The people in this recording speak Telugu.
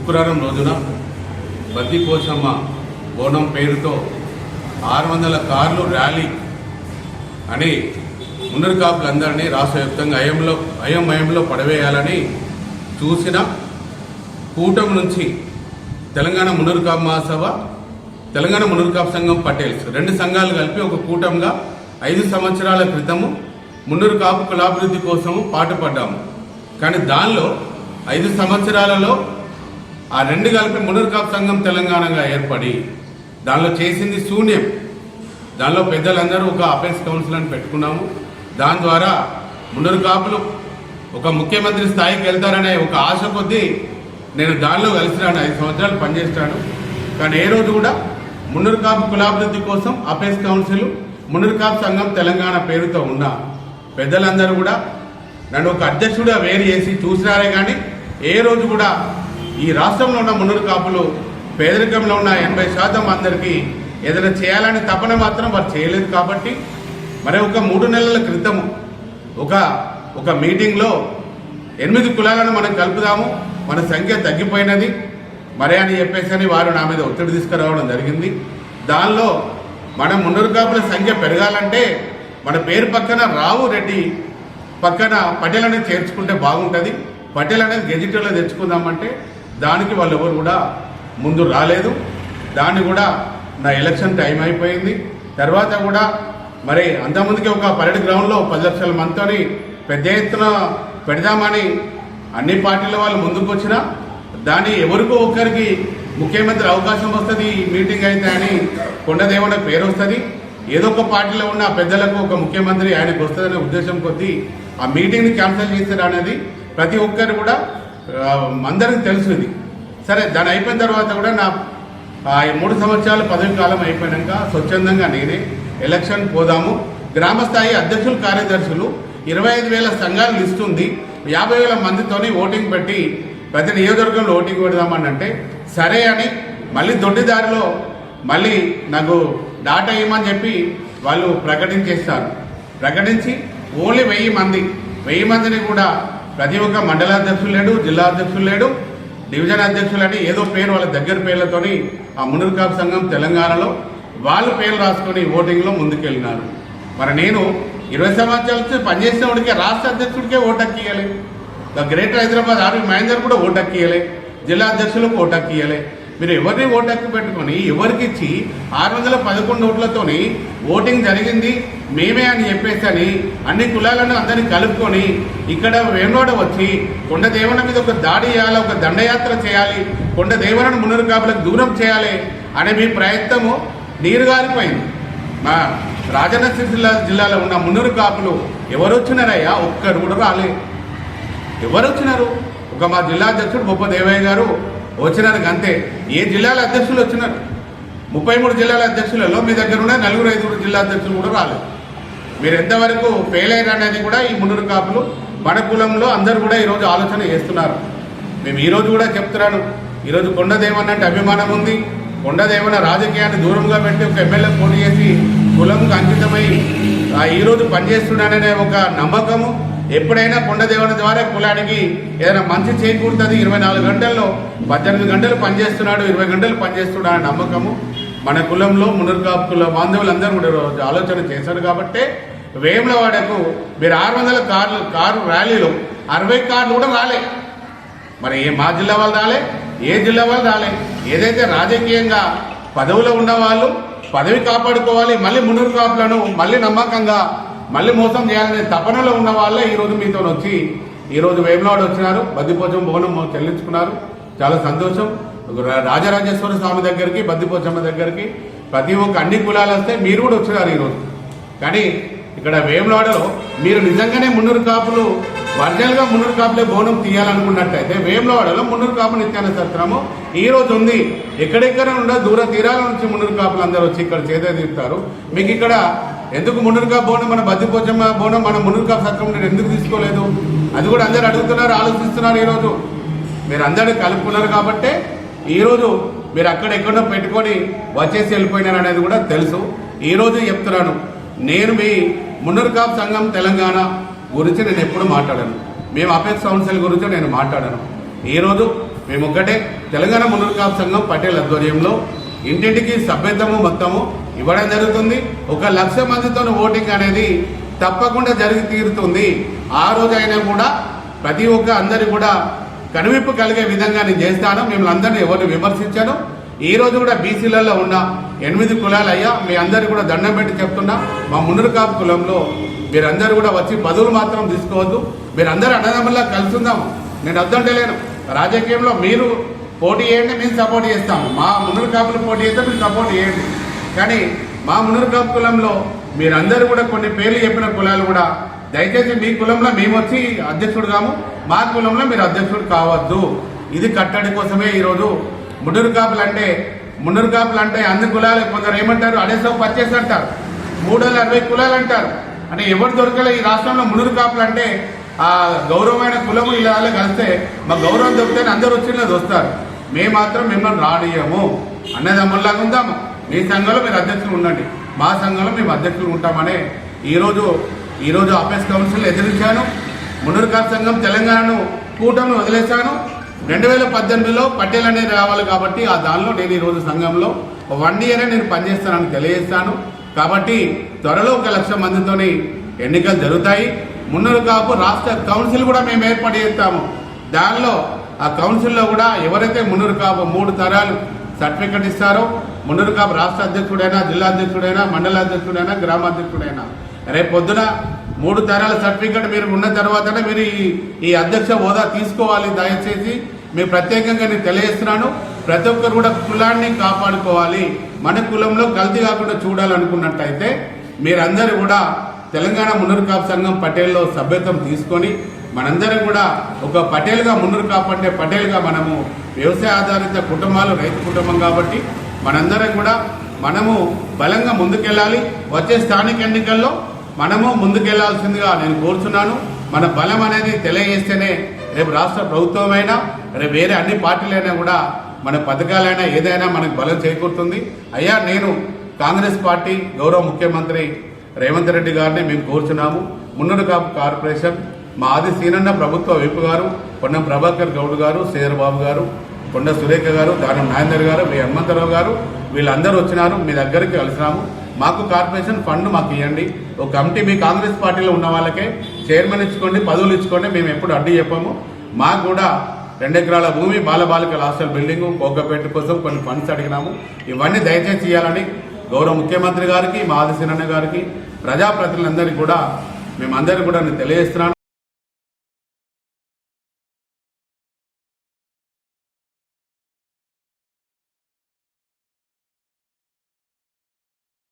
శుక్రవారం రోజున బద్దిపోచమ్మ బోనం పేరుతో 600 కార్లు ర్యాలీ అని మున్నూరు కాపులందరినీ రాష్ట్ర వ్యాప్తంగా అయోమయంలో పడవేయాలని చూసిన కూటమి నుంచి తెలంగాణ మున్నూరు కాపు మహాసభ, తెలంగాణ మున్నూరు కాపు సంఘం పటేల్స్ 2 సంఘాలు కలిపి ఒక కూటమిగా 5 సంవత్సరాల క్రితము మున్నూరు కాపు కులాభివృద్ధి కోసము పాటుపడ్డాము. కానీ దానిలో 5 సంవత్సరాలలో ఆ 2 కలిపి మున్నూరు కాపు సంఘం తెలంగాణగా ఏర్పడి దానిలో చేసింది శూన్యం. దానిలో పెద్దలందరూ ఒక అపెక్స్ కౌన్సిల్ అని పెట్టుకున్నాము. దాని ద్వారా మున్నూరు కాపులు ఒక ముఖ్యమంత్రి స్థాయికి వెళ్తారనే ఒక ఆశ కొద్దీ నేను దానిలో కలిసినాను. 5 సంవత్సరాలు పనిచేస్తాను. కానీ ఏ రోజు కూడా మున్నూరు కాపు కులాభివృద్ధి కోసం అపెక్స్ కౌన్సిల్ మున్నూరు కాపు సంఘం తెలంగాణ పేరుతో ఉన్న పెద్దలందరూ కూడా నన్ను ఒక అధ్యక్షుడిగా వేరు చేసి చూసినారే కానీ ఏ రోజు కూడా ఈ రాష్ట్రంలో ఉన్న మున్నూరు కాపులు పేదరికంలో ఉన్న 80% అందరికీ ఏదైనా చేయాలని తపన మాత్రం వారు చేయలేదు. కాబట్టి మరి ఒక 3 నెలల క్రితము ఒక మీటింగ్లో 8 కులాలను మనం కలుపుదాము, మన సంఖ్య తగ్గిపోయినది మరి అని చెప్పేసి వారు నా మీద ఒత్తిడి తీసుకురావడం జరిగింది. దానిలో మన మున్నూరు కాపుల సంఖ్య పెరగాలంటే మన పేరు పక్కన రావు రెడ్డి పక్కన పటేల్ అనేది చేర్చుకుంటే బాగుంటుంది, పటేల్ అనేది గెజిట్లో తెచ్చుకుందామంటే దానికి వాళ్ళు ఎవరు కూడా ముందు రాలేదు. దాన్ని కూడా నా ఎలక్షన్ టైం అయిపోయింది. తర్వాత కూడా మరి అంతకుముందుకి ఒక పరేడ్ గ్రౌండ్లో 10 లక్షల మందితోని పెద్ద ఎత్తున పెడదామని అన్ని పార్టీల వాళ్ళు ముందుకు వచ్చినా దాన్ని ఎవరికో ఒక్కరికి ముఖ్యమంత్రి అవకాశం వస్తుంది ఈ మీటింగ్ అయితే అని కొండదేవన పేరు వస్తుంది, ఏదో ఒక పార్టీలో ఉన్న పెద్దలకు ఒక ముఖ్యమంత్రి ఆయనకు వస్తుందనే ఉద్దేశం కొద్దీ ఆ మీటింగ్ని క్యాన్సిల్ చేస్తారు అనేది ప్రతి ఒక్కరు కూడా అందరికి తెలుసు. ఇది సరే, దాని అయిపోయిన తర్వాత కూడా నా 3 సంవత్సరాల పదవి కాలం అయిపోయాక స్వచ్ఛందంగా నేనే ఎలక్షన్ పోదాము, గ్రామ స్థాయి అధ్యక్షులు కార్యదర్శులు 25,000 సంఘాలు లిస్ట్ ఉంది, 50,000 మందితోని ఓటింగ్ పెట్టి ప్రతి నియోజకవర్గంలో ఓటింగ్ పెడదామని అంటే సరే అని మళ్ళీ దొడ్డిదారిలో మళ్ళీ నాకు డాటా ఇవ్వమని చెప్పి వాళ్ళు ప్రకటించేస్తారు. ప్రకటించి ఓన్లీ 1000 మందిని కూడా ప్రతి ఒక్క మండలాధ్యక్షులు లేడు, జిల్లా అధ్యక్షులు లేడు, డివిజన్ అధ్యక్షులని ఏదో పేరు వాళ్ళ దగ్గర పేర్లతోని ఆ మున్నూరు కాపు సంఘం తెలంగాణలో వాళ్ళు పేర్లు రాసుకొని ఓటింగ్లో ముందుకెళ్ళినారు. మరి నేను 20 సంవత్సరాల నుంచి పనిచేసేవాడికే రాష్ట్ర అధ్యక్షుడికే ఓటు ఇవ్వలే, గ్రేటర్ హైదరాబాద్ ఆర్వి మహేందర్ కూడా ఓటు ఇవ్వలే, జిల్లా అధ్యక్షులకు ఓటు ఇవ్వలే. మీరు ఎవరిని ఓటు పెట్టుకొని ఎవరికి ఇచ్చి 611 ఓట్లతోని ఓటింగ్ జరిగింది మేమే అని చెప్పేసి అన్ని కులాలను అందరినీ కలుపుకొని ఇక్కడ వేమోడ వచ్చి కొండదేవన మీద ఒక దాడి చేయాలి, ఒక దండయాత్ర చేయాలి, కొండదేవనను మున్నూరు కాపులకు దూరం చేయాలి అనే మీ ప్రయత్నము నీరుగారిపోయింది. మా రాజన్న సిరిసిల్ల జిల్లాలో ఉన్న మున్నూరు కాపులు ఎవరు వచ్చినారయ్యా? ఒక్కరు కూడా రాలే. ఎవరు వచ్చినారు? ఒక మా జిల్లా అధ్యక్షుడు బొప్ప దేవయ్య గారు వచ్చినారు అంతే. ఏ జిల్లాల అధ్యక్షులు వచ్చినారు? 33 జిల్లాల అధ్యక్షులలో మీ దగ్గర ఉన్న 4-5 జిల్లా అధ్యక్షులు కూడా రాలేదు. మీరు ఎంతవరకు ఫెయిల్ అయ్యారు అనేది కూడా ఈ మున్నూరు కాపులు మన కులంలో అందరూ కూడా ఈరోజు ఆలోచన చేస్తున్నారు. మేము ఈరోజు కూడా చెప్తున్నాను, ఈరోజు కొండదేవన అంటే అభిమానం ఉంది. కొండదేవన రాజకీయాన్ని దూరంగా పెట్టి ఒక ఎమ్మెల్యే పోటీ చేసి కులంకు అంకితమై ఈరోజు పనిచేస్తున్నాడనే ఒక నమ్మకము. ఎప్పుడైనా కొండదేవన ద్వారా కులానికి ఏదైనా మంచి చేకూరుతుంది. 24 గంటల్లో 18 గంటలు పనిచేస్తున్నాడు, 20 గంటలు పనిచేస్తున్నాడు అనే నమ్మకము మన కులంలో మున్నూరు కాపు కుల బాంధవులందరూ కూడా రోజు ఆలోచన చేశారు. కాబట్టి వేములవాడకు మీరు 600 కారు ర్యాలీలో 60 కార్లు కూడా రాలే. మరి మా జిల్లా వాళ్ళు రాలే, ఏ జిల్లా వాళ్ళు రాలే. ఏదైతే రాజకీయంగా పదవిలో ఉన్న వాళ్ళు పదవి కాపాడుకోవాలి, మళ్ళీ మున్నూరు కాపులను మళ్ళీ నమ్మకంగా మళ్ళీ మోసం చేయాలనే తపనలో ఉన్న వాళ్ళే ఈరోజు మీతో వచ్చి ఈరోజు వేములవాడ వచ్చినారు, బద్దిపోచమ్మ బోనం చెల్లించుకున్నారు. చాలా సంతోషం. రాజరాజేశ్వర స్వామి దగ్గరికి, బద్దిపోచమ్మ దగ్గరికి ప్రతి ఒక్క అన్ని కులాలు వస్తే మీరు కూడా వచ్చినారు ఈరోజు. కానీ ఇక్కడ వేములవాడలో మీరు నిజంగానే మున్నూరు కాపులు ఒరిజినల్గా మున్నూరు కాపులే బోనం తీయాలనుకున్నట్టయితే వేములవాడలో మున్నూరు కాపు నిత్యాన సత్రము ఈ రోజు ఉంది. ఎక్కడెక్కడ ఉండే దూర తీరాల నుంచి మున్నూరు కాపులు అందరూ వచ్చి ఇక్కడ చేతే తీరుతారు. మీకు ఇక్కడ ఎందుకు మున్నూరు కాపు బోనం, మన బద్దిపోచమ్మ బోనం మన మున్నూరు కాపు సత్రం నేను ఎందుకు తీసుకోలేదు? అది కూడా అందరు అడుగుతున్నారు, ఆలోచిస్తున్నారు. ఈరోజు మీరు అందరినీ కలుపుకున్నారు కాబట్టే ఈరోజు మీరు అక్కడెక్కడో పెట్టుకొని వచ్చేసి వెళ్ళిపోయినారు అనేది కూడా తెలుసు. ఈరోజు చెప్తున్నాను, నేను మీ మున్నూరు కాపు సంఘం తెలంగాణ గురించి నేను ఎప్పుడు మాట్లాడాను, మేము అపెక్స్ కౌన్సిల్ గురించి నేను మాట్లాడాను. ఈరోజు మేము ఒక్కటే తెలంగాణ మున్నూరు కాపు సంఘం పటేల్ ఆధ్వర్యంలో ఇంటింటికి సభ్యత్వము మొత్తము ఇవ్వడం జరుగుతుంది. 1,00,000 మందితో ఓటింగ్ అనేది తప్పకుండా జరిగి తీరుతుంది. ఆ రోజైనా కూడా ప్రతి ఒక్క అందరి కూడా కనువిప్పు కలిగే విధంగా నేను చేస్తాను. మిమ్మల్ని అందరినీ ఎవరిని విమర్శించాను. ఈ రోజు కూడా బీసీలలో ఉన్న 8 కులాలు అయ్యా, మీ అందరు కూడా దండం పెట్టి చెప్తున్నా, మా మున్నూరు కాపు కులంలో మీరందరూ కూడా వచ్చి పదవులు మాత్రం తీసుకోవద్దు. మీరందరూ అన్నదమ్ముల్లా కలుసుందాము. నేను వద్దంటలేను. రాజకీయంలో మీరు పోటీ చేయండి, మేము సపోర్ట్ చేస్తాము. మా మున్నూరు కాపులు పోటీ చేస్తే మీరు సపోర్ట్ చేయండి. కానీ మా మున్నూరు కాపు కులంలో మీరందరూ కూడా కొన్ని పేర్లు చెప్పిన కులాలు కూడా దయచేసి మీ కులంలో మేము వచ్చి అధ్యక్షుడు కాము, మా కులంలో మీరు అధ్యక్షుడు కావద్దు. ఇది కట్టడి కోసమే ఈరోజు మున్నూరు కాపులు అంటే అన్ని కులాలు కొందరు ఏమంటారు, అడేసో పచ్చేసి అంటారు, 360 కులాలు అంటారు. అంటే ఎవరు దొరకలే ఈ రాష్ట్రంలో మున్నూరు కాపులు అంటే ఆ గౌరవమైన కులము ఇలా కలిస్తే మా గౌరవం దొరికితే అందరూ వచ్చినది వస్తారు. మేము మాత్రం మిమ్మల్ని రానియము. అన్నదమ్ముల్లాగా ఉందాము. మీ సంఘంలో మీరు అధ్యక్షులు ఉండండి, మా సంఘంలో మేము అధ్యక్షులు ఉంటామనే ఈరోజు ఆఫీస్ కౌన్సిల్ ఎదిరించాను. మున్నూరు కాపు సంఘం తెలంగాణను కూటమిని వదిలేశాను. 2018లో పటేల్ అనేది రావాలి కాబట్టి ఆ దానిలో నేను ఈరోజు సంఘంలో 1 ఇయర్ నేను పనిచేస్తానని తెలియజేస్తాను. కాబట్టి త్వరలో 1,00,000 మందితోని ఎన్నికలు జరుగుతాయి. మున్నూరు కాపు రాష్ట్ర కౌన్సిల్ కూడా మేము ఏర్పాటు చేస్తాము. దానిలో ఆ కౌన్సిల్లో కూడా ఎవరైతే మున్నూరు కాపు 3 తరాలు సర్టిఫికెట్ ఇస్తారో, మున్నూరు కాపు రాష్ట్ర అధ్యక్షుడైనా, జిల్లా అధ్యక్షుడైనా, మండల అధ్యక్షుడైనా, గ్రామాధ్యక్షుడైనా, రేపు పొద్దున 3 తరాల సర్టిఫికెట్ మీరు ఉన్న తర్వాతనే మీరు ఈ అధ్యక్ష హోదా తీసుకోవాలి. దయచేసి మీరు ప్రత్యేకంగా నేను తెలియజేస్తున్నాను. ప్రతి ఒక్కరు కూడా కులాన్ని కాపాడుకోవాలి. మన కులంలో కల్తీ కాకుండా చూడాలనుకున్నట్టయితే మీరందరూ కూడా తెలంగాణ మున్నూరు కాపు సంఘం పటేల్లో సభ్యత్వం తీసుకొని మనందరం కూడా ఒక పటేల్గా, మున్నూరు కాపు అంటే పటేల్గా మనము వ్యవసాయ ఆధారిత కుటుంబాలు, రైతు కుటుంబం కాబట్టి మనందరం కూడా మనము బలంగా ముందుకెళ్ళాలి. వచ్చే స్థానిక ఎన్నికల్లో మనము ముందుకెళ్లాల్సిందిగా నేను కోరుతున్నాను. మన బలం అనేది తెలియజేస్తేనే రేపు రాష్ట్ర ప్రభుత్వమైనా, రేపు వేరే అన్ని పార్టీలైనా కూడా మన పథకాలైనా ఏదైనా మనకు బలం చేకూరుతుంది. అయ్యా, నేను కాంగ్రెస్ పార్టీ గౌరవ ముఖ్యమంత్రి రేవంత్ రెడ్డి గారిని మేము కోరుచున్నాము. మున్నూరు కాపు కార్పొరేషన్ మా ఆది సీనన్న ప్రభుత్వ వైపు గారు, పొన్నం ప్రభాకర్ గౌడ్ గారు, శ్రీధర్బాబు గారు, కొండ సురేఖ గారు, దానం నాగేందర్ గారు, వి హనుమంతరావు గారు, వీళ్ళందరూ వచ్చినారు. మీ దగ్గరికి కలిసినాము. మాకు కార్పొరేషన్ ఫండ్ మాకు ఇవ్వండి. ఒక కమిటీ మీ కాంగ్రెస్ పార్టీలో ఉన్న వాళ్ళకే చైర్మన్ ఇచ్చుకోండి, పదవులు ఇచ్చుకోండి. మేము ఎప్పుడు అడ్డు చెప్పాము. మాకు కూడా 2 ఎకరాల భూమి, బాలబాలికల హాస్టల్ బిల్డింగు, కోకపేట కోసం కొన్ని ఫండ్స్ అడిగినాము. ఇవన్నీ దయచేసి ఇవ్వాలని గౌరవ ముఖ్యమంత్రి గారికి, మా ఆది సీనన్న గారికి, ప్రజాప్రతినిధులందరికీ కూడా మేమందరికీ కూడా నేను తెలియజేస్తున్నాను.